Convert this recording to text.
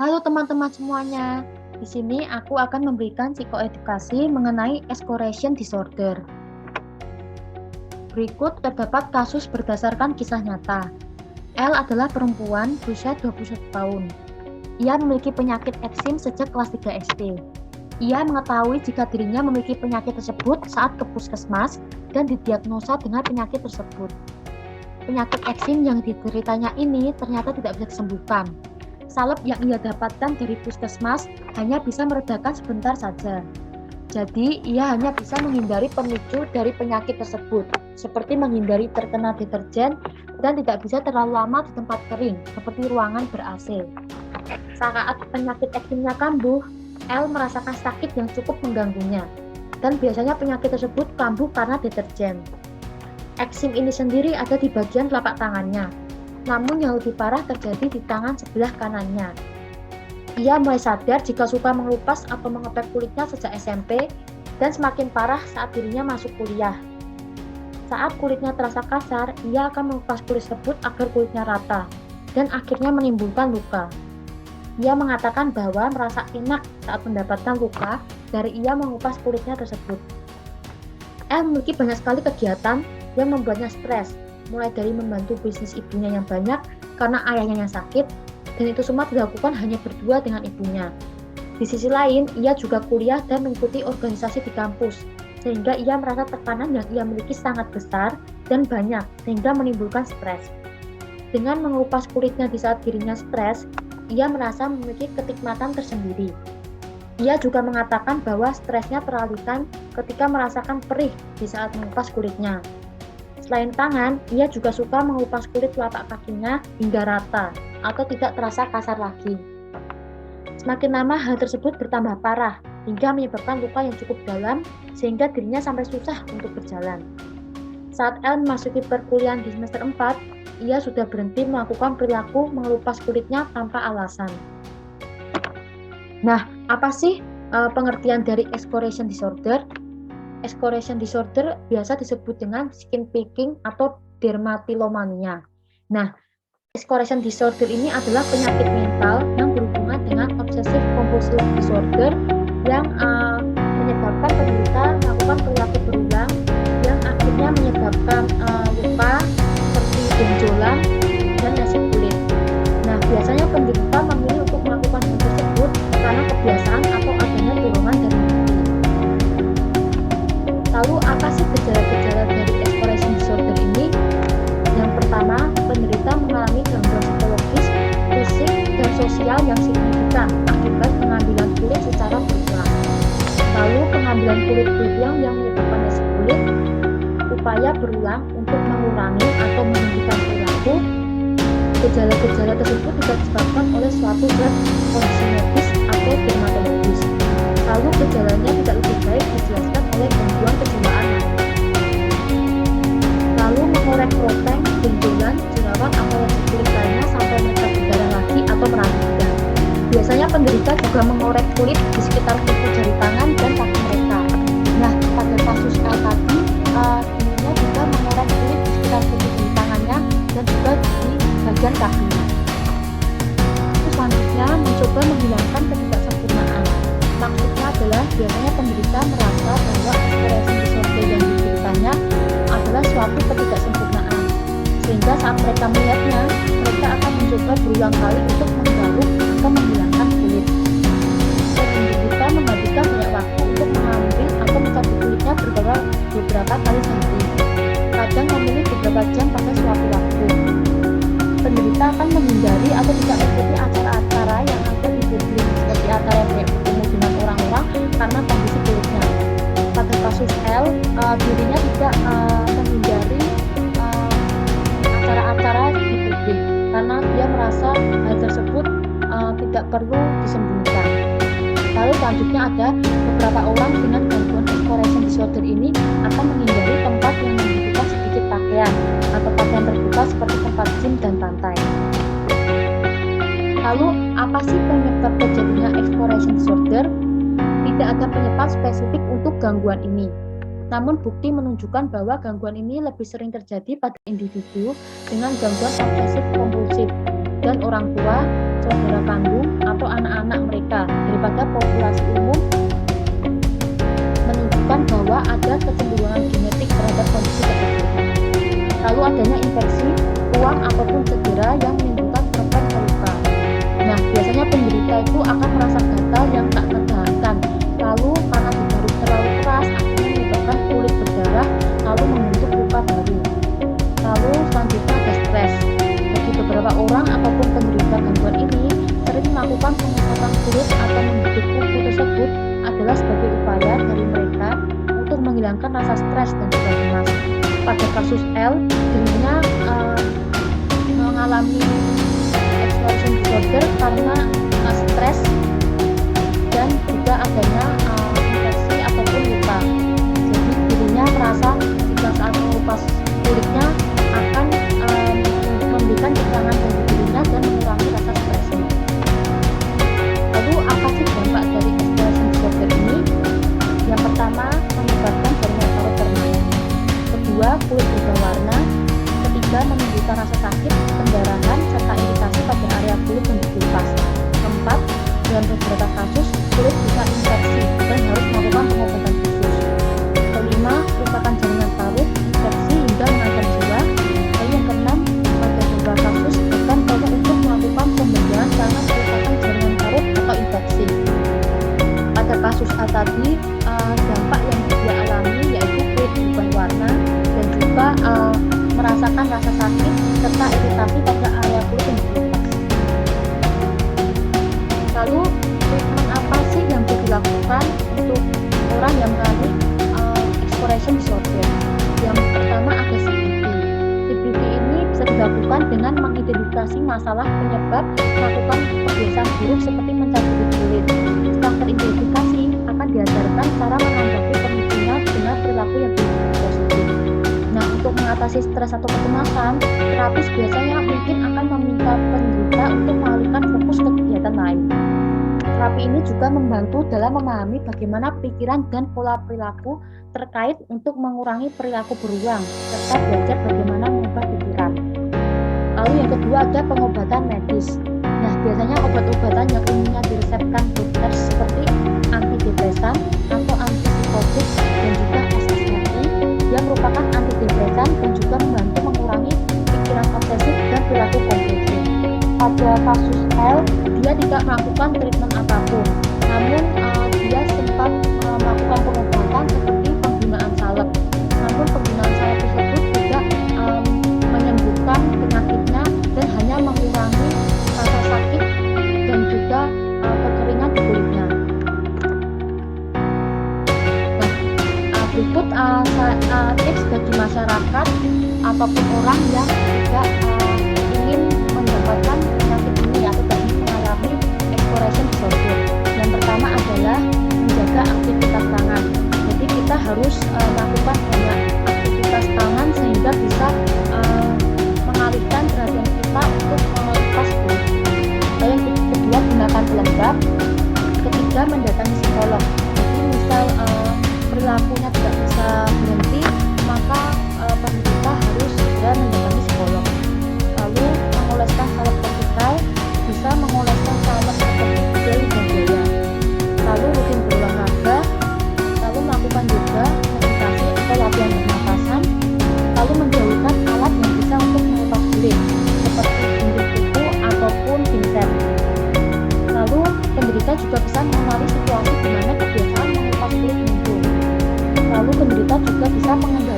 Halo teman-teman semuanya, di sini aku akan memberikan psikoedukasi mengenai escalation disorder. Berikut terdapat kasus berdasarkan kisah nyata. L adalah perempuan berusia 21 tahun. Ia memiliki penyakit eksim sejak kelas 3 SD. Ia mengetahui jika dirinya memiliki penyakit tersebut saat ke puskesmas dan didiagnosa dengan penyakit tersebut. Penyakit eksim yang dideritanya ini ternyata tidak bisa disembuhkan. Salep yang ia dapatkan dari puskesmas hanya bisa meredakan sebentar saja. Jadi, ia hanya bisa menghindari pemicu dari penyakit tersebut, seperti menghindari terkena deterjen dan tidak bisa terlalu lama di tempat kering, seperti ruangan ber-AC. Saat penyakit eksimnya kambuh, L merasakan sakit yang cukup mengganggunya, dan biasanya penyakit tersebut kambuh karena deterjen. Eksim ini sendiri ada di bagian telapak tangannya, namun yang lebih parah terjadi di tangan sebelah kanannya. Ia mulai sadar jika suka mengelupas atau mengepek kulitnya sejak SMP dan semakin parah saat dirinya masuk kuliah. Saat kulitnya terasa kasar, ia akan mengelupas kulit tersebut agar kulitnya rata dan akhirnya menimbulkan luka. Ia mengatakan bahwa merasa enak saat mendapatkan luka dari ia mengupas kulitnya tersebut. L memiliki banyak sekali kegiatan yang membuatnya stres, mulai dari membantu bisnis ibunya yang banyak karena ayahnya yang sakit, dan itu semua dilakukan hanya berdua dengan ibunya. Di sisi lain, ia juga kuliah dan mengikuti organisasi di kampus, sehingga ia merasa tekanan yang ia miliki sangat besar dan banyak, sehingga menimbulkan stres. Dengan mengupas kulitnya di saat dirinya stres, ia merasa memiliki kenikmatan tersendiri. Ia juga mengatakan bahwa stresnya teralihkan ketika merasakan perih di saat mengupas kulitnya. Selain tangan, ia juga suka mengupas kulit telapak kakinya hingga rata atau tidak terasa kasar lagi. Semakin lama hal tersebut bertambah parah hingga menyebabkan luka yang cukup dalam sehingga dirinya sampai susah untuk berjalan. Saat L memasuki perkuliahan di semester 4, ia sudah berhenti melakukan perilaku mengelupas kulitnya tanpa alasan. Nah, apa sih pengertian dari escalation disorder? Escalation disorder biasa disebut dengan skin picking atau dermatillomania. Nah, escalation disorder ini adalah penyakit mental yang berhubungan dengan obsessive compulsive disorder yang menyebabkan penderita melakukan perilaku berulang yang akhirnya menyebabkan luka seperti benjolan dan lesi kulit. Nah, biasanya penderita memilih untuk melakukan hal tersebut karena kebiasaan atau adanya dorongan dari Lalu apa sih gejala-gejala dari escalation disorder ini? Yang pertama, penderita mengalami gangguan psikologis, fisik, dan sosial yang signifikan akibat pengambilan kulit secara berulang. Lalu pengambilan kulit berulang yang menyebabkan lesi kulit, upaya berulang untuk mengurangi atau menghentikan perilaku. Gejala-gejala tersebut tidak disebabkan oleh suatu zat kondisi medis atau dermatologis. Lalu gejalanya tidak lebih baik dijelaskan oleh gangguan kejiwaan lain. Lalu mengorek loteng, benjolan, jerawat atau lesi kulit lainnya sampai mereka berdarah lagi atau meradang. Biasanya penderita juga mengorek kulit di sekitar kuku jari tangan dan kaki mereka. Nah, pada kasus L tadi, dirinya juga mengorek kulit di sekitar kuku jari tangannya dan juga di bagian kakinya. Terus selanjutnya mencoba menghilangkan ketidaksempurnaan. Maksudnya adalah biasanya penderita merasa bahwa escalation disorder yang dideritanya adalah suatu ketidaksempurnaan. Sehingga saat mereka melihatnya, mereka akan mencoba berulang kali untuk menggaruk atau menghilangkan kulit. Dan penderita menghabiskan banyak waktu untuk mengambil atau mencabut kulitnya beberapa kali sehari. Kadang memilih beberapa jam pada suatu waktu. Penderita akan menghindari atau tidak mengikuti acara-acara yang ada di publik seperti acara yang bertemu dengan orang-orang karena kondisi kulitnya. Pada kasus L, dirinya tidak menghindari acara-acara di publik karena dia merasa hal tersebut tidak perlu disembunyikan. Lalu selanjutnya ada beberapa orang dengan gangguan escalation disorder ini akan menghindari tempat yang membutuhkan sedikit pakaian atau pakaian terbuka seperti tempat gym dan pantai. Lalu, apa sih penyebab terjadinya escalation disorder? Tidak ada penyebab spesifik untuk gangguan ini. Namun bukti menunjukkan bahwa gangguan ini lebih sering terjadi pada individu dengan gangguan obsesif kompulsif dan orang tua, saudara kandung atau anak-anak mereka daripada populasi umum, menunjukkan bahwa ada kecenderungan genetik terhadap kondisi tersebut. Lalu adanya infeksi, ruang ataupun cedera yang menimbulkan korban terluka. Nah, biasanya penderita itu akan merasa gatal yang tak tertahankan. Lalu karena digaruk terlalu keras, akhirnya menyebabkan kulit berdarah, lalu membentuk luka baru. Lalu selanjutnya ada stres. Bagi beberapa orang ataupun penderita gangguan ini, sering melakukan pengobatan kulit atau membidik kuku tersebut adalah sebagai upaya dari mereka untuk menghilangkan rasa stres dan juga cemas. Pada kasus L, dirinya mengalami exploration disorder karena stres dan juga adanya infeksi ataupun luka. Jadi dirinya merasa jika saat mengupas kulitnya akan memberikan keterangan bagi dirinya dan mengurangi rasa stresnya. Lalu apa sih dampak dari exploration disorder ini? Yang pertama, menyebabkan jaringan saraf permanen. Kedua, kulit berubah warna. Ketiga, menimbulkan rasa sakit, pendarahan, serta iritasi pada area kulit yang dikupas. Keempat, dalam beberapa kasus, kulit bisa infeksi dan harus melakukan pengobatan khusus. Kelima, kerusakan jaringan saraf, infeksi hingga mengancam jiwa. Lalu yang keenam, pada beberapa kasus bahkan perlu untuk melakukan pemberian karena kerusakan jaringan saraf atau infeksi. Pada kasus A tadi, dampak yang dia alami yaitu kulit berubah warna dan juga merasakan rasa sakit serta iritasi pada area kulit yang dikupas. Lalu treatment apa sih yang bisa dilakukan untuk orang yang mengalami exploration disorder? Yang pertama ada CBT. CBT ini bisa dilakukan dengan mengidentifikasi masalah penyebab melakukan kebiasaan buruk seperti mencabuli kulit. Setelah teridentifikasi, akan diajarkan cara menanggapi pemicunya dengan perilaku yang positif. Nah, untuk mengatasi stres atau kecemasan, terapis biasanya mungkin akan meminta penderita untuk mengalihkan fokus ke kegiatan lain. Terapi ini juga membantu dalam memahami bagaimana pikiran dan pola perilaku terkait untuk mengurangi perilaku berulang, serta belajar bagaimana mengubah pikiran. Lalu yang kedua ada pengobatan medis. Nah, biasanya obat-obatan yang umumnya diresepkan dokter seperti antidepresan atau antipsikotik dan juga SSRI yang merupakan antidepresan dan juga membantu mengurangi pikiran obsesif dan perilaku kompulsif. Pada kasus L, dia tidak melakukan treatment apapun, namun dia sempat melakukan pengobatan seperti penggunaan salep. Namun penggunaan salep tersebut tidak menyembuhkan penyakitnya dan hanya mengurangi rasa sakit dan juga kekeringan di kulitnya. Nah, berikut tips bagi masyarakat ataupun orang yang tidak ingin mendapatkan penyakit ini atau tidak ingin mengalami exploration disorder. Yang pertama adalah menjaga aktivitas tangan. Jadi kita harus melakukan banyak aktivitas tangan sehingga bisa mengalihkan perhatian kita untuk melepas kulit. Lalu yang kedua, gunakan pelembab. Ketiga, mendatangi psikolog. Jadi misal perilakunya tidak bisa berhenti, maka penderita harus segera mendatangi psikolog. Lalu mengoleskan salep topikal, bisa mengoleskan salep seperti gel dan gaya. Lalu rutin berolahraga, lalu melakukan yoga, meditasi atau latihan pernapasan, lalu menjauhkan alat yang bisa untuk melepas kulit seperti gunting kuku ataupun pinset. Lalu penderita juga bisa mengenali situasi di mana kebiasaan mengelupas kulit muncul. Lalu penderita juga bisa mengendalikan